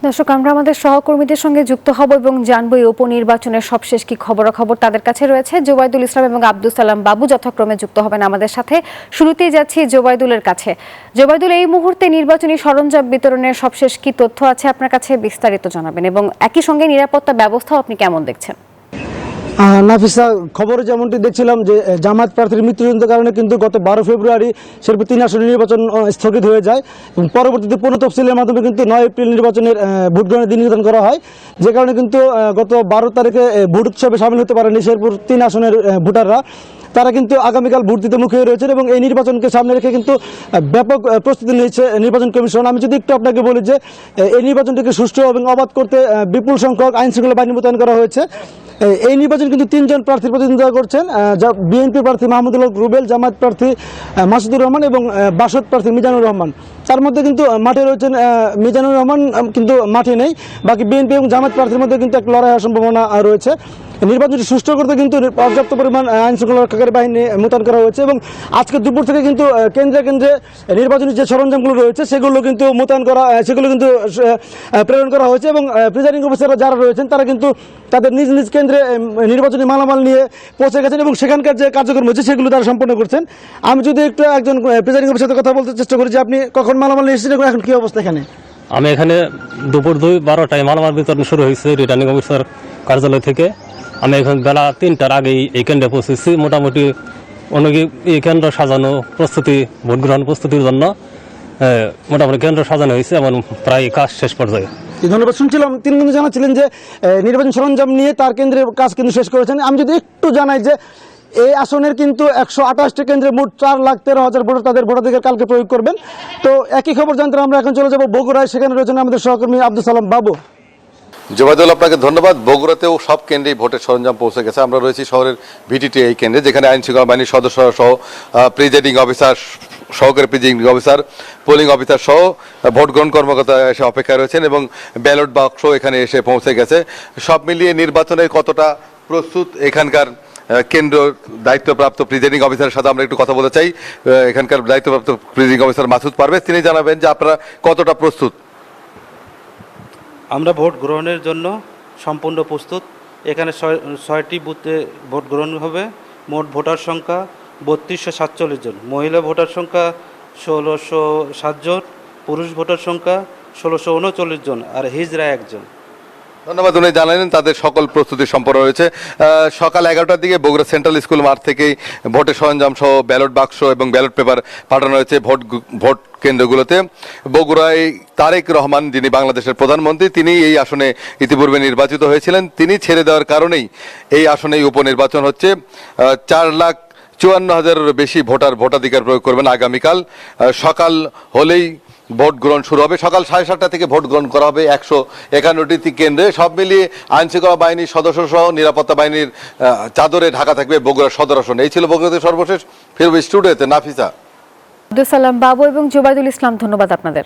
দর্শক, আমরা আমাদের সহকর্মীদের সঙ্গে যুক্ত হব এবং জানবো এই উপনির্বাচনের সবশেষ কি খবরাখবর তাদের কাছে রয়েছে। জোবাইদুল ইসলাম এবং আব্দুল সালাম বাবু যথাক্রমে যুক্ত হবেন আমাদের সাথে। শুরুতেই যাচ্ছি জোবাইদুলের কাছে। জোবাইদুল, এই মুহূর্তে নির্বাচনী সরঞ্জাম বিতরণের সবশেষ কি তথ্য আছে আপনার কাছে, বিস্তারিত জানাবেন, এবং একই সঙ্গে নিরাপত্তা ব্যবস্থাও আপনি কেমন দেখছেন? নাফিসা, খবরে যেমনটি দেখছিলাম যে জামায়াত প্রার্থীর মৃত্যুজনিত কারণে কিন্তু গত 12 ফেব্রুয়ারি শেরপুর 3 আসনের নির্বাচন স্থগিত হয়ে যায় এবং পরবর্তীতে পুনঃ তফসিলের মাধ্যমে কিন্তু 9 এপ্রিল নির্বাচনের ভোট গ্রহণের দিন নির্ধারণ করা হয়, যে কারণে কিন্তু গত 12 তারিখে ভোট উৎসবে সামিল হতে পারেনি শেরপুর 3 আসনের ভোটাররা। তারা কিন্তু আগামীকাল ভোট দিতে মুখিয়ে রয়েছেন এবং এই নির্বাচনকে সামনে রেখে কিন্তু ব্যাপক প্রস্তুতি নিয়েছে নির্বাচন কমিশন। আমি যদি একটু আপনাকে বলি যে এই নির্বাচনটিকে সুষ্ঠু এবং অবাধ করতে বিপুল সংখ্যক আইনশৃঙ্খলা বাহিনী মোতায়েন করা হয়েছে। এই নির্বাচন কিন্তু 3 জন প্রার্থীর প্রতিদ্বন্দ্বিতা করছেন, বিএনপি প্রার্থী মাহমুদুল হক রুবেল, জামায়াত প্রার্থী মাসুদুর রহমান এবং বাসদ প্রার্থী মিজানুর রহমান। তার মধ্যে কিন্তু মাঠে রয়েছেন মিজানুর রহমান, কিন্তু মাঠে নেই। বাকি বিএনপি এবং জামায়াত প্রার্থীর মধ্যে কিন্তু এক লড়াই হওয়ার সম্ভাবনা রয়েছে। নির্বাচনটি সুষ্ঠু করতে কিন্তু পর্যাপ্ত পরিমাণ আইনশৃঙ্খলা রক্ষাকারী বাহিনী মোতায়েন করা হয়েছে এবং আজকে দুপুর থেকে কিন্তু কেন্দ্রে কেন্দ্রে নির্বাচনী যে সরঞ্জামগুলো রয়েছে সেগুলো কিন্তু মোতায়েন করা, সেগুলো কিন্তু প্রেরণ করা হয়েছে এবং প্রিজাইডিং অফিসাররা যারা রয়েছেন তারা কিন্তু তাদের নিজ নিজ কেন্দ্রে নির্বাচনী মালামাল নিয়ে পৌঁছে গেছেন এবং সেখানকার যে কার্যক্রম হয়েছে সেগুলো তারা সম্পন্ন করছেন। আমি যদি একটু একজন প্রিজাইডিং অফিসারের সাথে কথা বলতে চেষ্টা করি যে আপনি কখন মালামাল নিয়ে এসেছেন, এখন কী অবস্থা এখানে? আমি এখানে দুপুর 2:12টায় মালামাল বিতরণ শুরু হয়েছে রিটার্নিং অফিসার কার্যালয় থেকে। আমি এখন বেলা 3টার আগেই এই কেন্দ্রে পৌঁছেছি। মোটামুটি অনেকে এই কেন্দ্র সাজানো প্রস্তুতি, ভোট গ্রহণ প্রস্তুতির জন্য মোটামুটি কেন্দ্র সাজানো হয়েছে এবং প্রায় কাজ শেষ পর্যায়ে। ধন্যবাদ। শুনছিলাম তিনি কিন্তু জানাচ্ছিলেন যে নির্বাচন সরঞ্জাম নিয়ে তার কেন্দ্রের কাজ কিন্তু শেষ করেছেন। আমি যদি একটু জানাই যে এই আসনের কিন্তু 128টি কেন্দ্রে মোট 4,13,000 ভোটার তাদের ভোটাধিকার কালকে প্রয়োগ করবেন। তো একই খবর জানতে আমরা এখন চলে যাব বগুড়ায়, সেখানে রয়েছেন আমাদের সহকর্মী আব্দুল সালাম বাবু। জোবাইদুল, আপনাকে ধন্যবাদ। বগুড়াতেও সব কেন্দ্রেই ভোটের সরঞ্জাম পৌঁছে গেছে। আমরা রয়েছি শহরের ভিটিটি এই কেন্দ্রে, যেখানে আইনশৃঙ্খলা বাহিনীর সদস্যরা সহ প্রিজাইডিং অফিসার, সহকারী প্রিজাইডিং অফিসার, পোলিং অফিসার সহ ভোট গ্রহণ কর্মকর্তা এসে অপেক্ষা রয়েছেন এবং ব্যালট বাক্স এখানে এসে পৌঁছে গেছে। সব মিলিয়ে নির্বাচনের কতটা প্রস্তুত এখানকার কেন্দ্র দায়িত্বপ্রাপ্ত প্রিজাইডিং অফিসারের সাথে আমরা একটু কথা বলতে চাই। এখানকার দায়িত্বপ্রাপ্ত প্রিজাইডিং অফিসার মাসুদ পারভেজ, তিনি জানাবেন যে আপনারা কতটা প্রস্তুত। আমরা ভোট গ্রহণের জন্য সম্পূর্ণ প্রস্তুত। এখানে 6টি বুথে ভোট গ্রহণ হবে। মোট ভোটার সংখ্যা 3247 জন, মহিলা ভোটার সংখ্যা 1607 জন, পুরুষ ভোটার সংখ্যা 1639 জন, আর হিজড়া 1 জন। ধন্যবাদ। উনি জানালেন তাদের সকল প্রস্তুতি সম্পন্ন রয়েছে। সকাল 11টার দিকে বগুড়া সেন্ট্রাল স্কুল মাঠ থেকেই ভোটের সরঞ্জাম সহ ব্যালট বাক্স এবং ব্যালট পেপার পাঠানো হয়েছে ভোট কেন্দ্রগুলোতে। বগুড়ায় তারেক রহমান, যিনি বাংলাদেশের প্রধানমন্ত্রী, তিনি এই আসনে ইতিপূর্বে নির্বাচিত হয়েছিলেন। তিনি ছেড়ে দেওয়ার কারণেই এই আসনেই উপনির্বাচন হচ্ছে। 4,54,000-এরও বেশি ভোটার ভোটাধিকার প্রয়োগ করবেন আগামীকাল। সকাল হলেই ভোট গ্রহণ শুরু হবে। সকাল 7:30টা থেকে ভোট গ্রহণ করা হবে 151টি কেন্দ্রে। সব মিলিয়ে আইনশৃঙ্খলা বাহিনীর সদস্য সহ নিরাপত্তা বাহিনীর চাদরে ঢাকা থাকবে বগুড়া সদর আসন। এই ছিল বগুড়াতে সর্বশেষ। ফিরব স্টুডিওতে। নাফিসা। আব্দুল সালাম বাবু এবং জোবাইদুল ইসলাম, ধন্যবাদ আপনাদের।